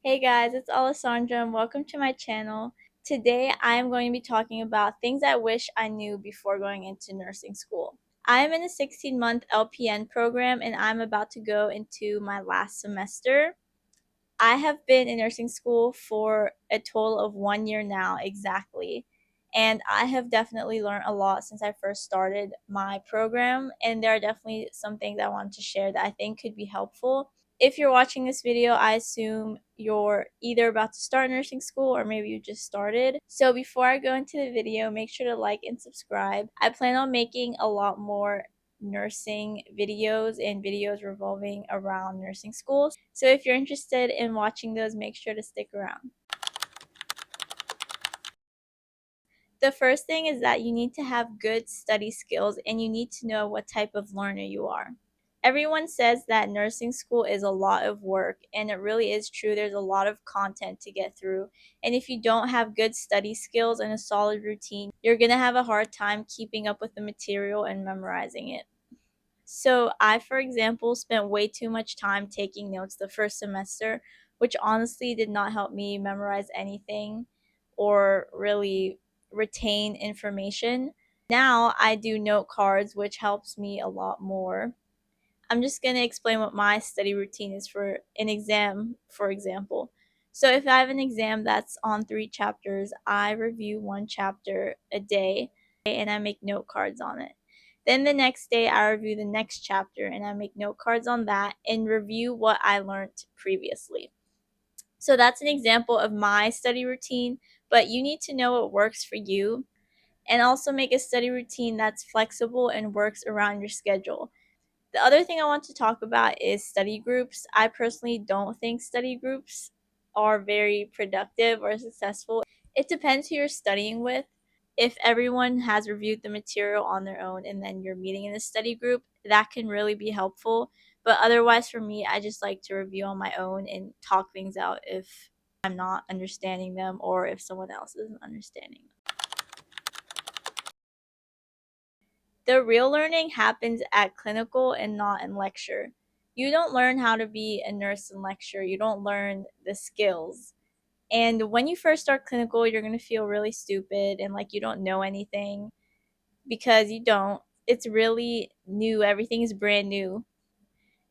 Hey guys, it's Alessandra and welcome to my channel. Today I am going to be talking about things I wish I knew before going into nursing school. I am in a 16-month LPN program and I'm about to go into my last semester. I have been in nursing school for a total of 1 year now exactly. And I have definitely learned a lot since I first started my program. And there are definitely some things I wanted to share that I think could be helpful. If you're watching this video, I assume you're either about to start nursing school or maybe you just started. So before I go into the video, make sure to like and subscribe. I plan on making a lot more nursing videos and videos revolving around nursing schools. So if you're interested in watching those, make sure to stick around. The first thing is that you need to have good study skills and you need to know what type of learner you are. Everyone says that nursing school is a lot of work, and it really is true. There's a lot of content to get through. And if you don't have good study skills and a solid routine, you're going to have a hard time keeping up with the material and memorizing it. So I, for example, spent way too much time taking notes the first semester, which honestly did not help me memorize anything or really retain information. Now I do note cards, which helps me a lot more. I'm just going to explain what my study routine is for an exam, for example. So if I have an exam that's on 3 chapters, I review 1 chapter a day and I make note cards on it. Then the next day, I review the next chapter and I make note cards on that and review what I learned previously. So that's an example of my study routine, but you need to know what works for you and also make a study routine that's flexible and works around your schedule. The other thing I want to talk about is study groups. I personally don't think study groups are very productive or successful. It depends who you're studying with. If everyone has reviewed the material on their own and then you're meeting in a study group, that can really be helpful. But otherwise, for me, I just like to review on my own and talk things out if I'm not understanding them or if someone else isn't understanding them. The real learning happens at clinical and not in lecture. You don't learn how to be a nurse in lecture. You don't learn the skills. And when you first start clinical, you're going to feel really stupid and like you don't know anything because you don't. It's really new. Everything is brand new.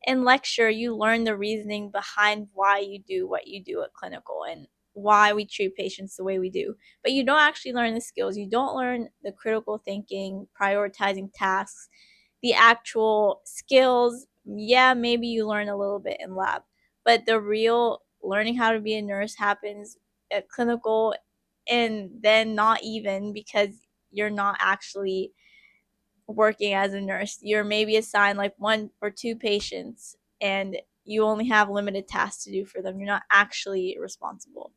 In lecture, you learn the reasoning behind why you do what you do at clinical and why we treat patients the way we do. But you don't actually learn the skills. You don't learn the critical thinking, prioritizing tasks, the actual skills. Yeah, maybe you learn a little bit in lab, but the real learning how to be a nurse happens at clinical, and then not even because you're not actually working as a nurse. You're maybe assigned like 1 or 2 patients and you only have limited tasks to do for them. You're not actually responsible.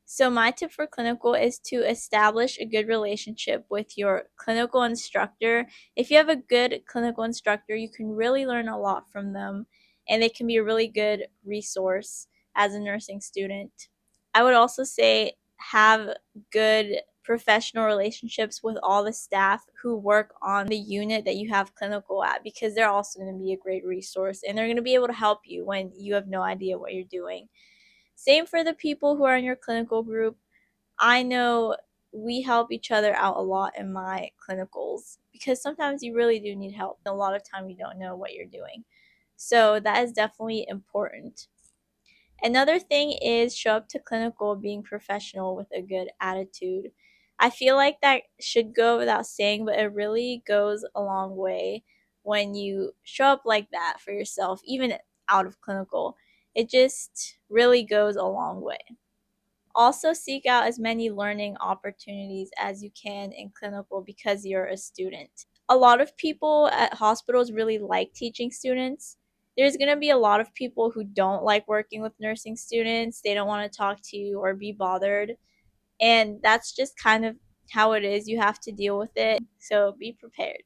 So my tip for clinical is to establish a good relationship with your clinical instructor. If you have a good clinical instructor, you can really learn a lot from them and they can be a really good resource as a nursing student. I would also say have good professional relationships with all the staff who work on the unit that you have clinical at, because they're also going to be a great resource and they're going to be able to help you when you have no idea what you're doing. Same for the people who are in your clinical group. I know we help each other out a lot in my clinicals because sometimes you really do need help. A lot of time you don't know what you're doing. So that is definitely important. Another thing is show up to clinical being professional with a good attitude. I feel like that should go without saying, but it really goes a long way when you show up like that for yourself, even out of clinical. It just really goes a long way. Also, seek out as many learning opportunities as you can in clinical because you're a student. A lot of people at hospitals really like teaching students. There's going to be a lot of people who don't like working with nursing students. They don't want to talk to you or be bothered. And that's just kind of how it is. You have to deal with it. So be prepared.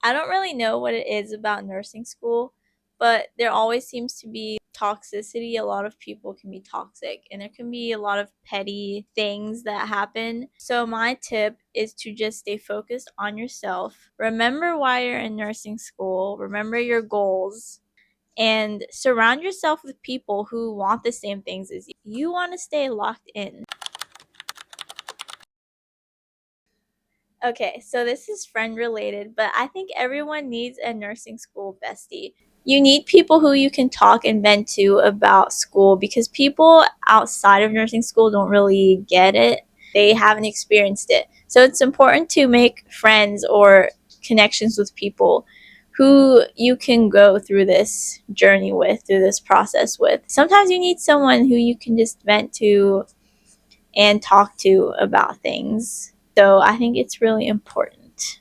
I don't really know what it is about nursing school, but there always seems to be toxicity. A lot of people can be toxic, and there can be a lot of petty things that happen. So, my tip is to just stay focused on yourself. Remember why you're in nursing school, remember your goals, and surround yourself with people who want the same things as you. You want to stay locked in. Okay, so this is friend related, but I think everyone needs a nursing school bestie. You need people who you can talk and vent to about school because people outside of nursing school don't really get it. They haven't experienced it. So it's important to make friends or connections with people who you can go through this journey with, through this process with. Sometimes you need someone who you can just vent to and talk to about things. So I think it's really important.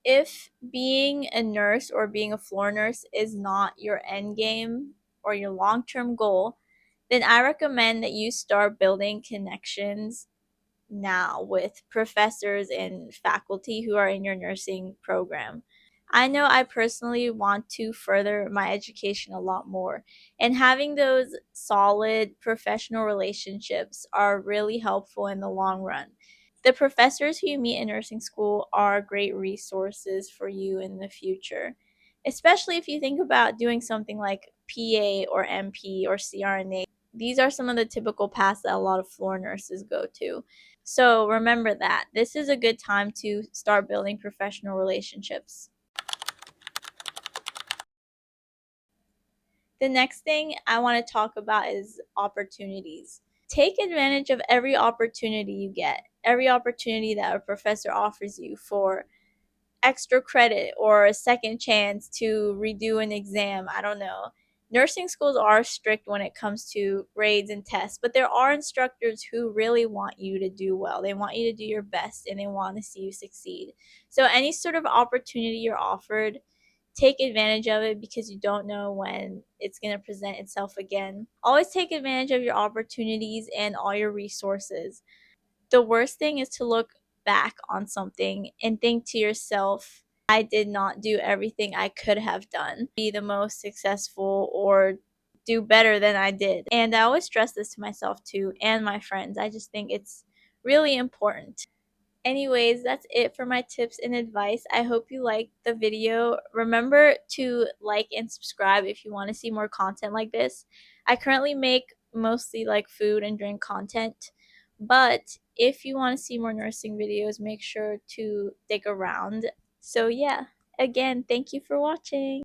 If being a nurse or being a floor nurse is not your end game or your long term goal, then I recommend that you start building connections now with professors and faculty who are in your nursing program. I know I personally want to further my education a lot more, and having those solid professional relationships are really helpful in the long run. The professors who you meet in nursing school are great resources for you in the future, especially if you think about doing something like PA or MP or CRNA. These are some of the typical paths that a lot of floor nurses go to. So remember that this is a good time to start building professional relationships. The next thing I want to talk about is opportunities. Take advantage of every opportunity you get, every opportunity that a professor offers you for extra credit or a second chance to redo an exam. I don't know. Nursing schools are strict when it comes to grades and tests, but there are instructors who really want you to do well. They want you to do your best and they want to see you succeed. So, any sort of opportunity you're offered, take advantage of it because you don't know when it's going to present itself again. Always take advantage of your opportunities and all your resources. The worst thing is to look back on something and think to yourself, I did not do everything I could have done, be the most successful or do better than I did. And I always stress this to myself too and my friends. I just think it's really important. Anyways, that's it for my tips and advice. I hope you liked the video. Remember to like and subscribe if you want to see more content like this. I currently make mostly like food and drink content, but if you want to see more nursing videos, make sure to stick around. So yeah, again, thank you for watching.